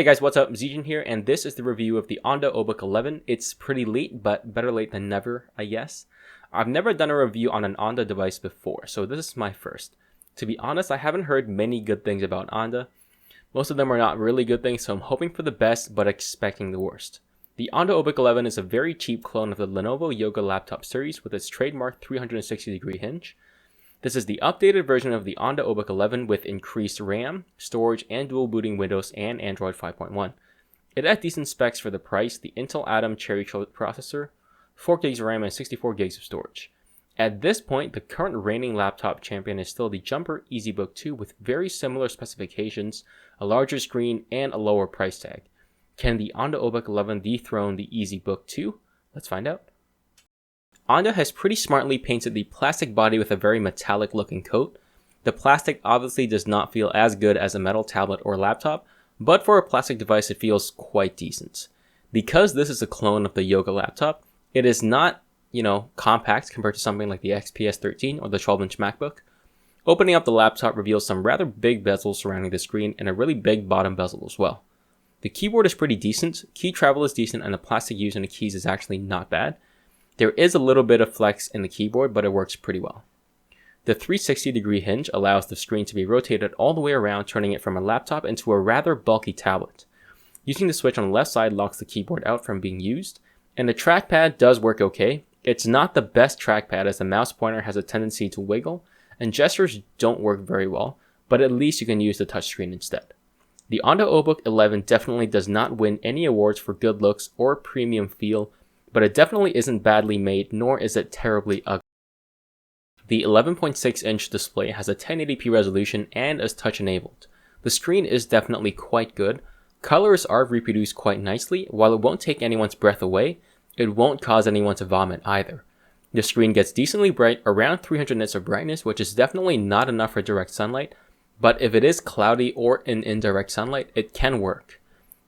Hey guys, what's up? Zijin here, and this is the review of the Onda oBook 11. It's pretty late, but better late than never, I guess. I've never done a review on an Onda device before, so this is my first. To be honest, I haven't heard many good things about Onda. Most of them are not really good things, so I'm hoping for the best, but expecting the worst. The Onda oBook 11 is a very cheap clone of the Lenovo Yoga laptop series with its trademark 360-degree hinge. This is the updated version of the Onda oBook 11 with increased RAM, storage, and dual booting Windows and Android 5.1. It had decent specs for the price, the Intel Atom Cherry processor, 4GB of RAM, and 64GB of storage. At this point, the current reigning laptop champion is still the Jumper EasyBook 2 with very similar specifications, a larger screen, and a lower price tag. Can the Onda oBook 11 dethrone the EasyBook 2? Let's find out. Onda has pretty smartly painted the plastic body with a very metallic looking coat. The plastic obviously does not feel as good as a metal tablet or laptop, but for a plastic device it feels quite decent. Because this is a clone of the Yoga laptop, it is not, compact compared to something like the IPS 13 or the 12-inch MacBook. Opening up the laptop reveals some rather big bezels surrounding the screen and a really big bottom bezel as well. The keyboard is pretty decent, key travel is decent, and the plastic used in the keys is actually not bad. There is a little bit of flex in the keyboard, but it works pretty well. The 360-degree hinge allows the screen to be rotated all the way around, turning it from a laptop into a rather bulky tablet. Using the switch on the left side locks the keyboard out from being used, and the trackpad does work okay. It's not the best trackpad as the mouse pointer has a tendency to wiggle, and gestures don't work very well, but at least you can use the touchscreen instead. The Onda oBook 11 definitely does not win any awards for good looks or premium feel, but it definitely isn't badly made, nor is it terribly ugly. The 11.6-inch display has a 1080p resolution and is touch-enabled. The screen is definitely quite good. Colors are reproduced quite nicely. While it won't take anyone's breath away, it won't cause anyone to vomit either. The screen gets decently bright, around 300 nits of brightness, which is definitely not enough for direct sunlight, but if it is cloudy or in indirect sunlight, it can work.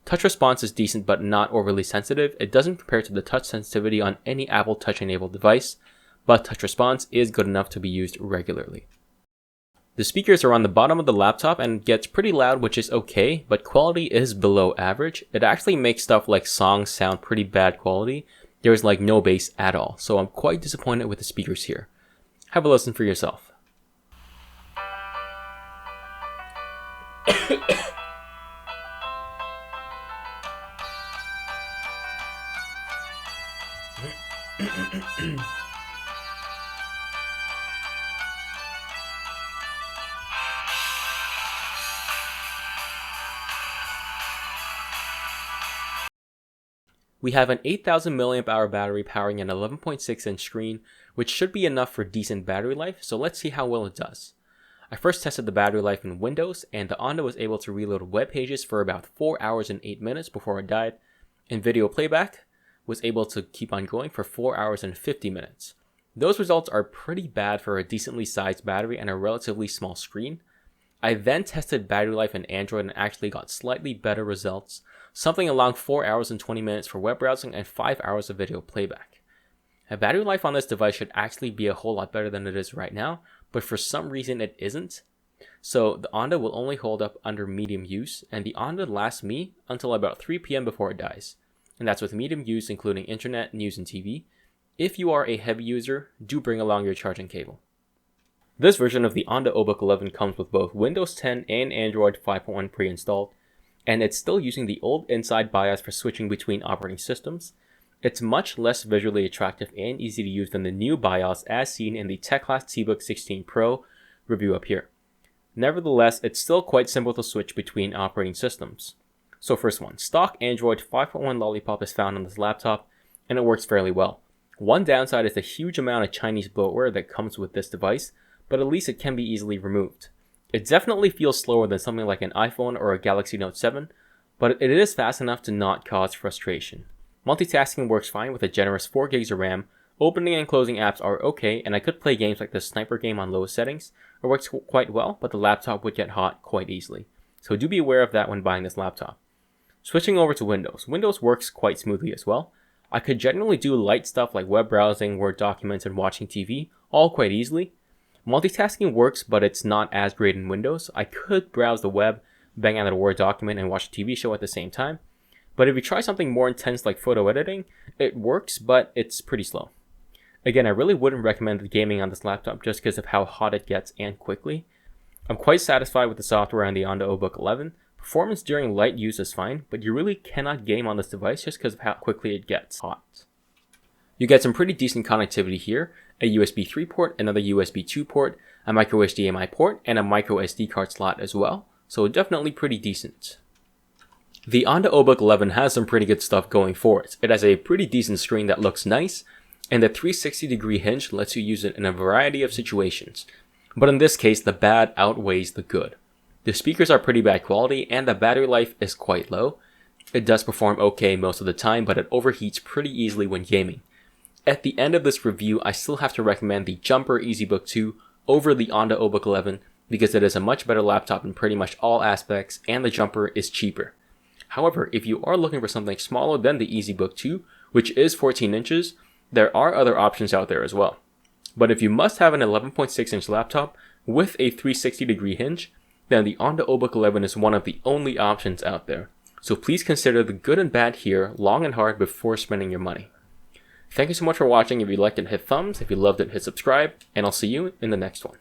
Touch response is decent but not overly sensitive. It doesn't compare to the touch sensitivity on any Apple Touch-enabled device, but touch response is good enough to be used regularly. The speakers are on the bottom of the laptop and gets pretty loud, which is okay, but quality is below average. It actually makes stuff like songs sound pretty bad quality. There's like no bass at all, so I'm quite disappointed with the speakers here. Have a listen for yourself. We have an 8000 mAh battery powering an 11.6-inch screen, which should be enough for decent battery life, so let's see how well it does. I first tested the battery life in Windows, and the Onda was able to reload web pages for about 4 hours and 8 minutes before it died, and video playback was able to keep on going for 4 hours and 50 minutes. Those results are pretty bad for a decently sized battery and a relatively small screen. I then tested battery life in Android and actually got slightly better results, something along 4 hours and 20 minutes for web browsing and 5 hours of video playback. A battery life on this device should actually be a whole lot better than it is right now, but for some reason it isn't. So the Onda will only hold up under medium use, and the Onda lasts me until about 3 p.m. before it dies. And that's with medium use including internet, news, and TV. If you are a heavy user, do bring along your charging cable. This version of the Onda oBook 11 comes with both Windows 10 and Android 5.1 pre-installed, and it's still using the old inside BIOS for switching between operating systems. It's much less visually attractive and easy to use than the new BIOS as seen in the TechClass T-Book 16 Pro review up here. Nevertheless, it's still quite simple to switch between operating systems. So first one, stock Android 5.1 Lollipop is found on this laptop, and it works fairly well. One downside is the huge amount of Chinese bloatware that comes with this device, but at least it can be easily removed. It definitely feels slower than something like an iPhone or a Galaxy Note 7, but it is fast enough to not cause frustration. Multitasking works fine with a generous 4GB of RAM, opening and closing apps are okay, and I could play games like the sniper game on lowest settings. It works quite well, but the laptop would get hot quite easily. So do be aware of that when buying this laptop. Switching over to Windows. Windows works quite smoothly as well. I could generally do light stuff like web browsing, Word documents, and watching TV, all quite easily. Multitasking works, but it's not as great in Windows. I could browse the web, bang out a Word document and watch a TV show at the same time. But if you try something more intense like photo editing, it works, but it's pretty slow. Again, I really wouldn't recommend the gaming on this laptop just because of how hot it gets and quickly. I'm quite satisfied with the software on the Onda oBook 11. Performance during light use is fine, but you really cannot game on this device just because of how quickly it gets hot. You get some pretty decent connectivity here, a USB 3 port, another USB 2 port, a micro HDMI port, and a micro SD card slot as well, so definitely pretty decent. The Onda oBook 11 has some pretty good stuff going for it. It has a pretty decent screen that looks nice, and the 360-degree hinge lets you use it in a variety of situations. But in this case, the bad outweighs the good. The speakers are pretty bad quality, and the battery life is quite low. It does perform okay most of the time, but it overheats pretty easily when gaming. At the end of this review, I still have to recommend the Jumper EasyBook 2 over the Onda oBook 11 because it is a much better laptop in pretty much all aspects, and the Jumper is cheaper. However, if you are looking for something smaller than the EasyBook 2, which is 14 inches, there are other options out there as well. But if you must have an 11.6-inch laptop with a 360-degree hinge, then the Onda oBook 11 is one of the only options out there. So please consider the good and bad here long and hard before spending your money. Thank you so much for watching. If you liked it, hit thumbs. If you loved it, hit subscribe. And I'll see you in the next one.